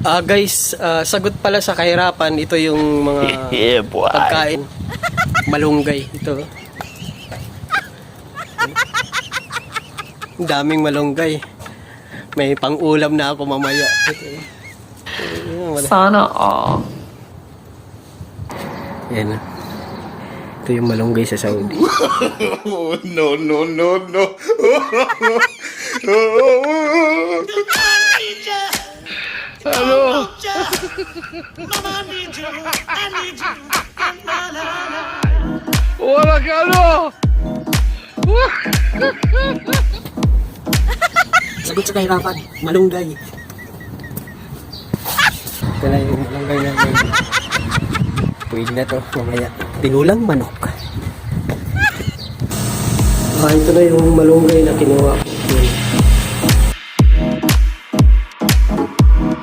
Guys, sagot pala sa kahirapan, ito yung mga pagkain. Malunggay, ito. Daming malunggay. May pang-ulam na ako mamaya. Sana all. Yan. Ito yung malunggay sa Saudi. Oh, no, no, no, no. Ano? Wala ka ano? Sagot sa kahirapan, malunggay. Ito na yung malunggay namin. Pwede na to, mamaya. Tinulang manok. Ito na yung malunggay na kinuha ko.